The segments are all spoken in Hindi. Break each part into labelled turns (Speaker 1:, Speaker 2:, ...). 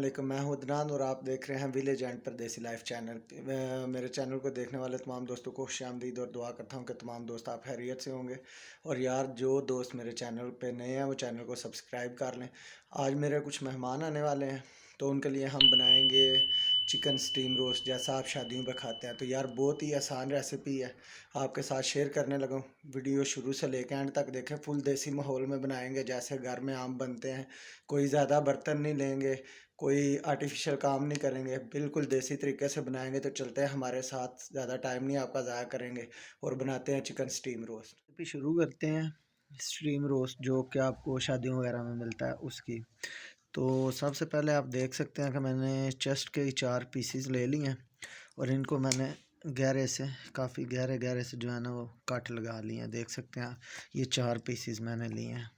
Speaker 1: वालेकुम। मैं हूं अदनान और आप देख रहे हैं विलेज एंड परदेसी लाइफ चैनल। मेरे चैनल को देखने वाले तमाम दोस्तों को खुशामदीद और दुआ करता हूं कि तमाम दोस्त आप खैरियत से होंगे। और यार, जो दोस्त मेरे चैनल पे नए हैं वो चैनल को सब्सक्राइब कर लें। आज मेरे कुछ मेहमान आने वाले हैं तो उनके लिए हम बनाएंगे चिकन स्टीम रोस्ट, जैसा आप शादियों पे खाते हैं। तो यार, बहुत ही आसान रेसिपी है, आपके साथ शेयर करने लगा। वीडियो शुरू से लेकर एंड तक देखें। फुल देसी माहौल में बनाएंगे जैसे घर में आम बनते हैं। कोई ज़्यादा बर्तन नहीं लेंगे, कोई आर्टिफिशियल काम नहीं करेंगे, बिल्कुल देसी तरीके से बनाएंगे। तो चलते हैं हमारे साथ, ज़्यादा टाइम नहीं आपका ज़ाया करेंगे और बनाते हैं चिकन स्टीम रोस्ट। अभी शुरू करते हैं स्टीम रोस्ट, जो कि आपको शादियों वगैरह में मिलता है उसकी। तो सबसे पहले आप देख सकते हैं कि मैंने चेस्ट के 4 पीसीज ले लिए हैं और इनको मैंने गहरे से, काफ़ी गहरे गहरे से जो है ना वो कट लगा लिए हैं। देख सकते हैं ये 4 पीसीज मैंने लिए हैं,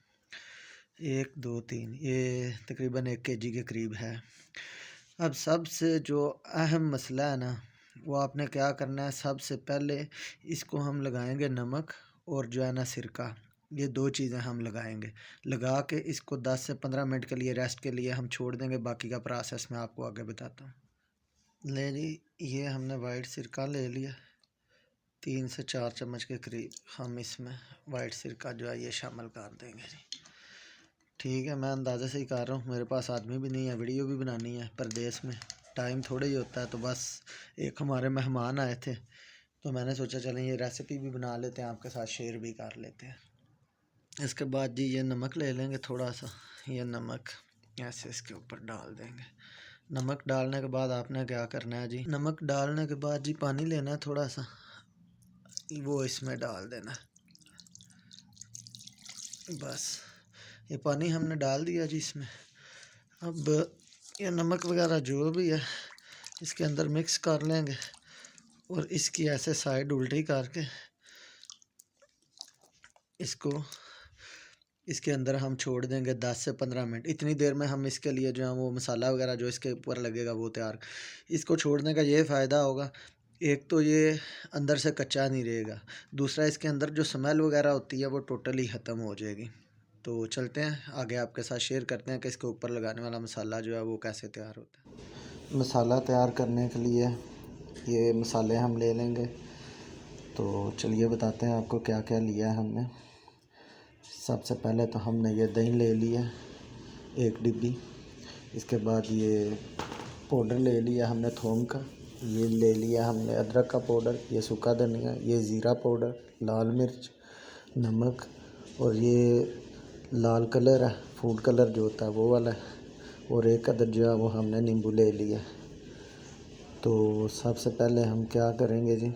Speaker 1: 1 2 3, ये तकरीबन 1 केजी के करीब है। अब सबसे जो अहम मसला है ना, वो आपने क्या करना है, सबसे पहले इसको हम लगाएंगे नमक और जो है ना सिरका। ये 2 चीज़ें हम लगाएंगे। लगा के इसको 10 से 15 मिनट के लिए रेस्ट के लिए हम छोड़ देंगे। बाकी का प्रोसेस मैं आपको आगे बताता हूँ। ले जी, ये हमने वाइट सिरका ले लिया, 3 से 4 चम्मच के करीब हम इसमें वाइट सिरका जो है ये शामिल कर देंगे जी। ठीक है, मैं अंदाज़े से ही कर रहा हूँ, मेरे पास आदमी भी नहीं है, वीडियो भी बनानी है। परदेश में टाइम थोड़ा ही होता है, तो बस एक हमारे मेहमान आए थे तो मैंने सोचा चलें ये रेसिपी भी बना लेते हैं, आपके साथ शेयर भी कर लेते हैं। इसके बाद जी ये नमक ले लेंगे थोड़ा सा, ये नमक ऐसे इसके ऊपर डाल देंगे। नमक डालने के बाद आपने क्या करना है जी, नमक डालने के बाद जी पानी लेना है थोड़ा सा, वो इसमें डाल देना है। बस ये पानी हमने डाल दिया जी इसमें। अब ये नमक वगैरह जो भी है इसके अंदर मिक्स कर लेंगे और इसकी ऐसे साइड उल्टी करके इसको इसके अंदर हम छोड़ देंगे 10 से 15 मिनट। इतनी देर में हम इसके लिए जो है वो मसाला वगैरह जो इसके ऊपर लगेगा वो तैयार। इसको छोड़ने का ये फ़ायदा होगा, एक तो ये अंदर से कच्चा नहीं रहेगा, दूसरा इसके अंदर जो स्मेल वगैरह होती है वो टोटली ख़त्म हो जाएगी। तो चलते हैं आगे, आपके साथ शेयर करते हैं कि इसके ऊपर लगाने वाला मसाला जो है वो कैसे तैयार होता है। मसाला तैयार करने के लिए ये मसाले हम ले लेंगे। तो चलिए बताते हैं आपको क्या क्या लिया है हमने। सबसे पहले तो हमने ये दही ले लिया 1 डिब्बी। इसके बाद ये पाउडर ले लिया हमने थूम का। ये ले लिया हमने अदरक का पाउडर, ये सूखा धनिया, ये ज़ीरा पाउडर, लाल मिर्च, नमक और ये लाल कलर है, फूड कलर जो होता है वो वाला है, और 1 अदद जो है वो हमने नींबू ले लिया। तो सबसे पहले हम क्या करेंगे जी,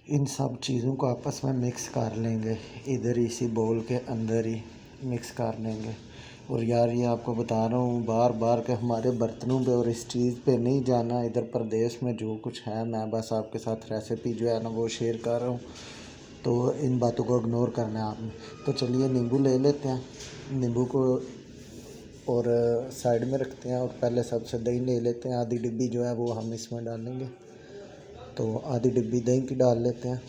Speaker 1: इन सब चीज़ों को आपस में मिक्स कर लेंगे, इधर इसी बाउल के अंदर ही मिक्स कर लेंगे। और यार, ये आपको बता रहा हूँ बार बार कि हमारे बर्तनों पे और इस चीज़ पे नहीं जाना। इधर प्रदेश में जो कुछ है मैं बस आपके साथ रेसिपी जो है ना वो शेयर कर रहा हूँ, तो इन बातों को इग्नोर करना है आपने। तो चलिए नींबू ले लेते हैं, नींबू को और साइड में रखते हैं। और पहले सबसे दही ले लेते हैं, आधी डिब्बी जो है वो हम इसमें डालेंगे। तो आधी डिब्बी दही की डाल लेते हैं।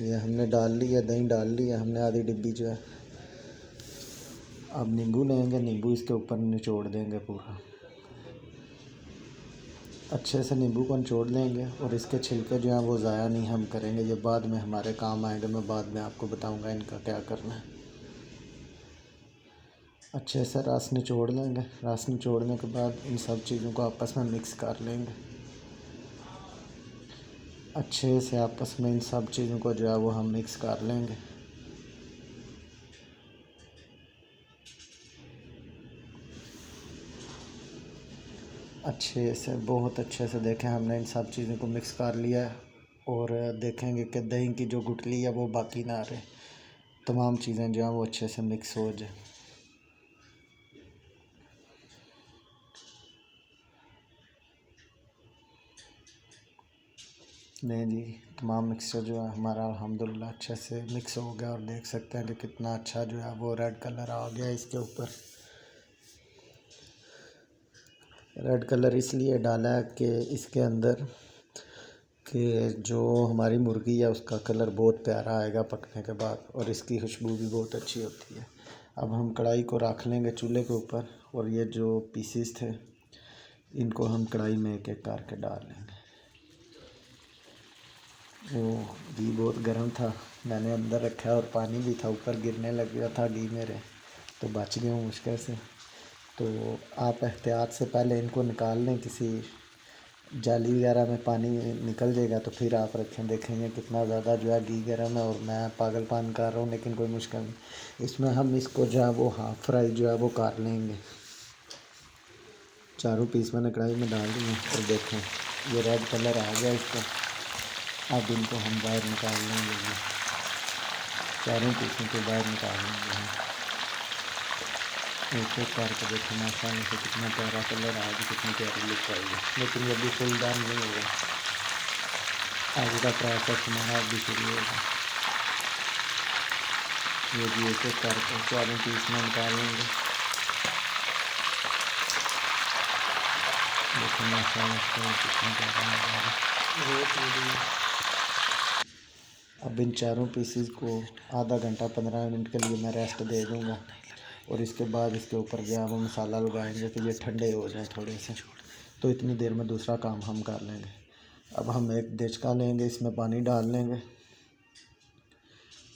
Speaker 1: ये हमने डाल ली है, दही डाल ली है हमने आधी डिब्बी जो है। अब नींबू लेंगे, नींबू इसके ऊपर निचोड़ देंगे पूरा, अच्छे से नींबू को निचोड़ लेंगे। और इसके छिलके जो हैं वो ज़ाया नहीं हम करेंगे, ये बाद में हमारे काम आएंगे। मैं बाद में आपको बताऊंगा इनका क्या करना है। अच्छे से रस निचोड़ लेंगे। रस निचोड़ने के बाद इन सब चीज़ों को आपस में मिक्स कर लेंगे। अच्छे से आपस में इन सब चीज़ों को जो है वो हम मिक्स कर लेंगे। अच्छे से, बहुत अच्छे से देखें हमने इन सब चीज़ों को मिक्स कर लिया है। और देखेंगे कि दही की जो गुठली है वो बाकी ना रहे, तमाम चीज़ें जो हैं वो अच्छे से मिक्स हो जाए। नहीं जी, तमाम मिक्सचर जो है हमारा अल्हम्दुलिल्लाह अच्छे से मिक्स हो गया। और देख सकते हैं कि कितना अच्छा जो है वो रेड कलर आ गया इसके ऊपर। रेड कलर इसलिए डाला है कि इसके अंदर कि जो हमारी मुर्गी है उसका कलर बहुत प्यारा आएगा पकने के बाद, और इसकी खुशबू भी बहुत अच्छी होती है। अब हम कढ़ाई को रख लेंगे चूल्हे के ऊपर और ये जो पीसीस थे इनको हम कढ़ाई में एक एक करके डाल लेंगे। वो घी बहुत गर्म था, मैंने अंदर रखा और पानी भी था, ऊपर गिरने लग गया था घी मेरे, तो बच गया हूँ मुश्किल से। तो आप एहतियात से पहले इनको निकाल लें, किसी जाली वगैरह में पानी निकल जाएगा तो फिर आप रखें। देखेंगे कितना ज़्यादा जो है घी गर्म है और मैं पागलपन कर रहा हूँ, लेकिन कोई मुश्किल नहीं। इसमें हम इसको जो है वो हाफ फ्राई जो है वो कर लेंगे। चारों पीस मैंने कढ़ाई में डाल दिए और देखें ये रेड कलर आ गया इसका। अब इनको हम बाहर निकाल लेंगे, चारों पीसों को बाहर निकाल लेंगे हम एक एक करके। देखें माशाल्लाह से कितना प्यारा कलर आ गया, कितनी प्यारी लुक आएगी, लेकिन ये भी फुल डन नहीं होगा, आगे का प्रोसेस हमारा अभी शुरू होगा। ये भी एक एक करके चारों पीस में निकाल लेंगे। देखो माशाल्लाह से कितना प्यारा है। अब इन चारों पीसीस को आधा घंटा 15 मिनट के लिए मैं रेस्ट दे दूँगा और इसके बाद इसके ऊपर जो है वो मसाला लगाएंगे कि ये ठंडे हो जाए थोड़े से। तो इतनी देर में दूसरा काम हम कर लेंगे। अब हम एक देचका लेंगे, इसमें पानी डाल लेंगे।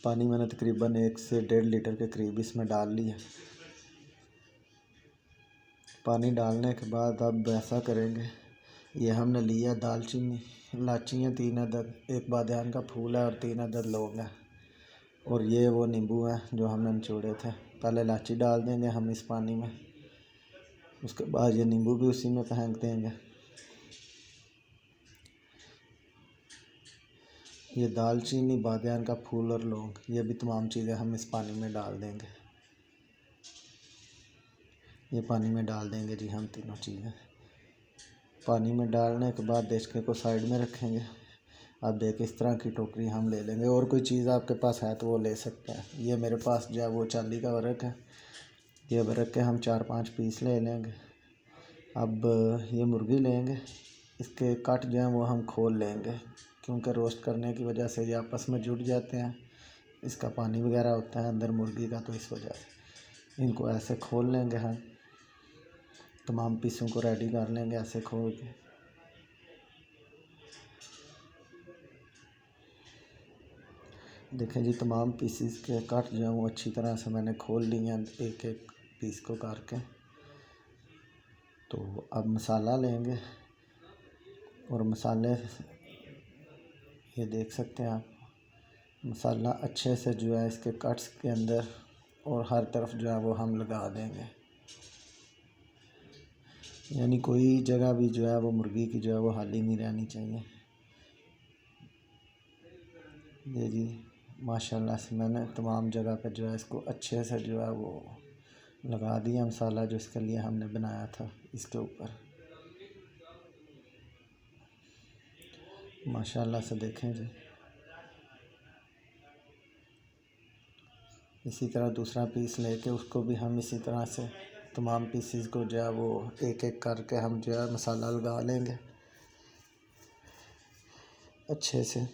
Speaker 1: पानी मैंने तकरीबन 1 से 1.5 लीटर के करीब इसमें डाल लिया। पानी डालने के बाद अब ऐसा करेंगे, ये हमने लिया दालचीनी, इलायचियाँ 3 अदद, एक बादियान का फूल है और 3 अदद लौंग है, और ये वो नींबू है जो हमने निचोड़े थे। पहले इलायची डाल देंगे हम इस पानी में, उसके बाद ये नींबू भी उसी में फेंक देंगे। ये दालचीनी, बादियान का फूल और लौंग, ये भी तमाम चीज़ें हम इस पानी में डाल देंगे। ये पानी में डाल देंगे जी हम तीनों चीज़ें। पानी में डालने के बाद देचके को साइड में रखेंगे। अब देख इस तरह की टोकरी हम ले लेंगे, और कोई चीज़ आपके पास है तो वो ले सकते हैं। ये मेरे पास जो है वो चांदी का वर्क है, ये वर्क के हम 4-5 पीस ले लेंगे। अब ये मुर्गी लेंगे, इसके कट जो हैं वो हम खोल लेंगे, क्योंकि रोस्ट करने की वजह से ये आपस में जुड़ जाते हैं, इसका पानी वगैरह होता है अंदर मुर्गी का, तो इस वजह से इनको ऐसे खोल लेंगे हम। तमाम पीसों को रेडी कर लेंगे ऐसे खोल के। देखें जी तमाम पीसीस के कट जो हैं वो अच्छी तरह से मैंने खोल लिए हैं एक एक पीस को करके। तो अब मसाला लेंगे और मसाले ये देख सकते हैं आप, मसाला अच्छे से जो है इसके कट्स के अंदर और हर तरफ जो है वो हम लगा देंगे, यानी कोई जगह भी जो है वो मुर्गी की जो है वो खाली नहीं रहनी चाहिए। ये जी माशाल्लाह से मैंने तमाम जगह पर जो है इसको अच्छे से जो है वो लगा दिया मसाला जो इसके लिए हमने बनाया था इसके ऊपर। माशाल्लाह से देखें जी, इसी तरह दूसरा पीस लेके उसको भी हम इसी तरह से तमाम पीसीस को जो है वो एक एक करके हम जो है मसाला लगा लेंगे अच्छे से।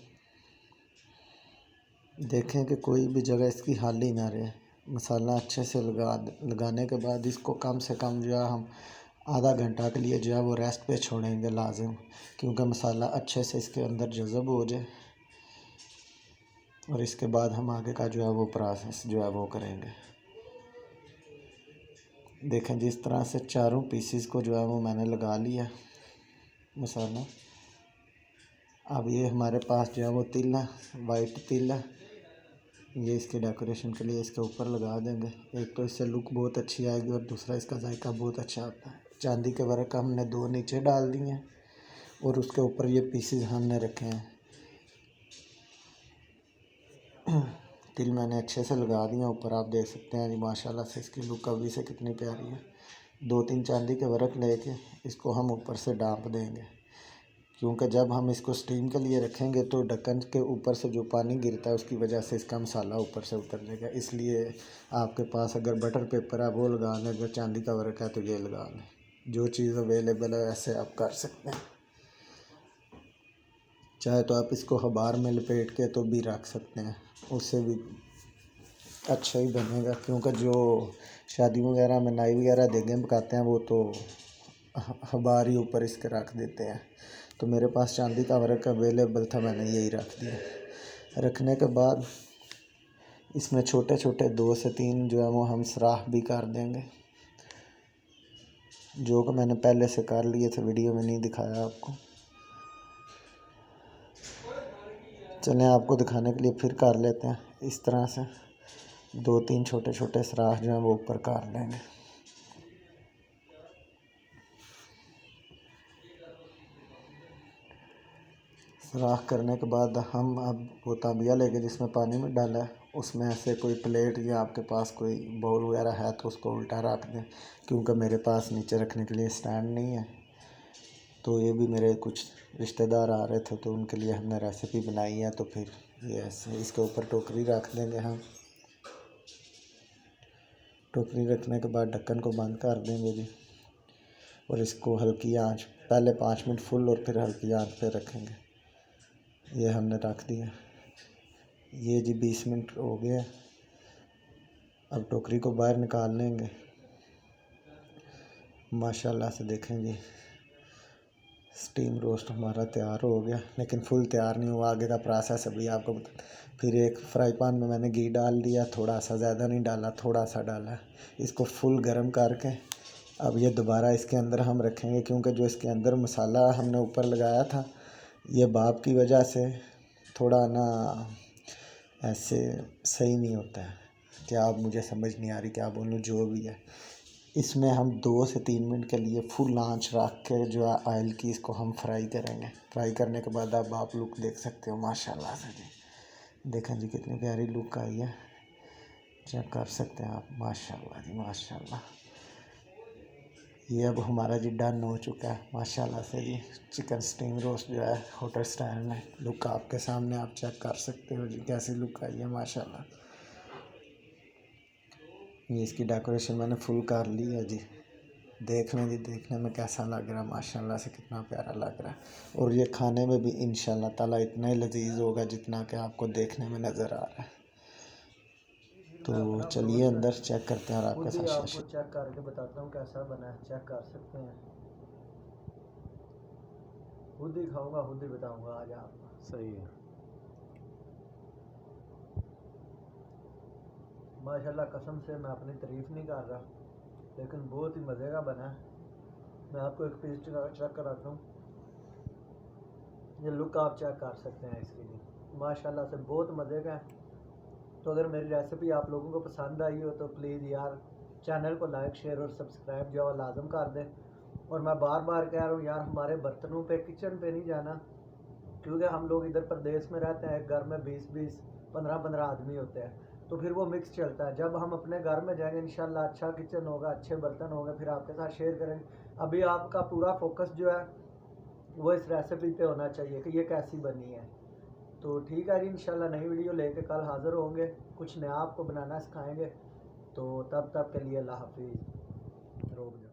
Speaker 1: देखें कि कोई भी जगह इसकी खाली ना रहे। मसाला अच्छे से लगाने के बाद इसको कम से कम जो है हम आधा घंटा के लिए जो है वो रेस्ट पे छोड़ेंगे लाजिम, क्योंकि मसाला अच्छे से इसके अंदर जज़ब हो जाए, और इसके बाद हम आगे का जो है वो प्रोसेस जो है वो करेंगे। देखें जिस तरह से चारों पीसीस को जो है वो मैंने लगा लिया मसाला। अब ये हमारे पास जो है वो तिल है, वाइट तिल है, ये इसके डेकोरेशन के लिए इसके ऊपर लगा देंगे। एक तो इससे लुक बहुत अच्छी आएगी और दूसरा इसका जायका बहुत अच्छा आता है। चांदी के वर्क का हमने 2 नीचे डाल दिए हैं और उसके ऊपर ये पीसेस हमने रखे हैं। तिल मैंने अच्छे से लगा दिया ऊपर, आप देख सकते हैं माशाल्लाह से इसकी लुक अभी से कितनी प्यारी है। 2-3 चांदी के वर्क लेके इसको हम ऊपर से डांप देंगे, क्योंकि जब हम इसको स्टीम के लिए रखेंगे तो ढक्कन के ऊपर से जो पानी गिरता है उसकी वजह से इसका मसाला ऊपर से उतर जाएगा। इसलिए आपके पास अगर बटर पेपर है वो लगा लें, अगर चांदी का वर्क है तो ये लगा लें। जो चीज़ अवेलेबल है ऐसे आप कर सकते हैं। चाहे तो आप इसको अखबार में लपेट के तो भी रख सकते हैं, उससे भी अच्छा ही बनेगा, क्योंकि जो शादी वगैरह में नाई वगैरह देगे पकाते हैं वो तो बार ही ऊपर इसके रख देते हैं। तो मेरे पास चांदी का वर्क अवेलेबल था, मैंने यही रख दिया। रखने के बाद इसमें छोटे छोटे 2 से 3 जो है वो हम सराख भी कर देंगे, जो कि मैंने पहले से कर लिए थे, वीडियो में नहीं दिखाया आपको। चलें आपको दिखाने के लिए फिर कर लेते हैं। इस तरह से 2-3 छोटे छोटे सराख जो हैं वो ऊपर कर लेंगे। सुराख करने के बाद हम अब वो तांबिया लेके जिसमें पानी में डाला है उसमें ऐसे कोई प्लेट या आपके पास कोई बाउल वगैरह है तो उसको उल्टा रख दें, क्योंकि मेरे पास नीचे रखने के लिए स्टैंड नहीं है। तो ये भी मेरे कुछ रिश्तेदार आ रहे थे तो उनके लिए हमने रेसिपी बनाई है, तो फिर ये ऐसे इसके ऊपर टोकरी रख देंगे हम। टोकरी रखने के बाद ढक्कन को बंद कर देंगे जी, और इसको हल्की आंच, पहले 5 मिनट फुल और फिर हल्की आंच पे रखेंगे। ये हमने रख दिया। ये जी 20 मिनट हो गया। अब टोकरी को बाहर निकाल लेंगे। माशाल्लाह से देखें जी, स्टीम रोस्ट हमारा तैयार हो गया, लेकिन फुल तैयार नहीं हुआ। आगे का प्रोसेस अभी आपको बता। फिर एक फ्राई पैन में मैंने घी डाल दिया, थोड़ा सा, ज़्यादा नहीं डाला, थोड़ा सा डाला। इसको फुल गर्म करके अब ये दोबारा इसके अंदर हम रखेंगे, क्योंकि जो इसके अंदर मसाला हमने ऊपर लगाया था ये भाप की वजह से थोड़ा ना ऐसे सही नहीं होता है। क्या अब मुझे समझ नहीं आ रही क्या बोलूँ, जो भी है। इसमें हम 2 से 3 मिनट के लिए फुल आंच रख के जो है ऑयल की इसको हम फ्राई करेंगे। फ्राई करने के बाद अब आप लुक देख सकते हो माशाल्लाह से जी। देखें जी कितनी प्यारी लुक आई है, चेक कर सकते हैं आप। माशाल्लाह जी माशाल्लाह। ये अब हमारा जी डन हो चुका है माशाल्लाह से जी। चिकन स्टीम रोस्ट जो है होटल स्टाइल में, लुक आपके सामने, आप चेक कर सकते हो जी कैसी लुक आई है माशाल्लाह। ये इसकी डेकोरेशन मैंने फुल कर ली है जी। देख लें जी, देखने में कैसा लग रहा है, माशाल्लाह से कितना प्यारा लग रहा है। और ये खाने में भी इंशाल्लाह ताला इतना ही लजीज होगा जितना कि आपको देखने में नज़र आ रहा है। तो चलिए अंदर चेक करते हैं और आपके साथ
Speaker 2: आपको चेक करके बताता हूँ कैसा बना है, चेक कर सकते हैं। खुद ही खाऊंगा, खुद ही बताऊंगा आज आपको।
Speaker 1: सही है
Speaker 2: माशाल्लाह, कसम से मैं अपनी तारीफ नहीं कर रहा, लेकिन बहुत ही मज़े का बना है। मैं आपको एक पीस चेक कराता हूँ। ये लुक आप चेक कर सकते हैं इसकी भी, माशाल्लाह से बहुत मज़े का है। तो अगर मेरी रेसिपी आप लोगों को पसंद आई हो तो प्लीज़ यार चैनल को लाइक, शेयर और सब्सक्राइब जो है लाजम कर दें। और मैं बार बार कह रहा हूँ यार, हमारे बर्तनों पे, किचन पे नहीं जाना, क्योंकि हम लोग इधर प्रदेश में रहते हैं, घर में 20-20, 15-15 आदमी होते हैं, तो फिर वो मिक्स चलता है। जब हम अपने घर में जाएंगे इंशाल्लाह अच्छा किचन होगा, अच्छे बर्तन होंगे, फिर आपके साथ शेयर करेंगे। अभी आपका पूरा फोकस जो है वो इस रेसिपी पे होना चाहिए कि ये कैसी बनी है। तो ठीक है जी, इंशाल्लाह नई वीडियो लेके कल हाज़िर होंगे, कुछ नया आपको बनाना सिखाएंगे। तो तब तक के लिए अल्लाह हाफिज़। रोक दो।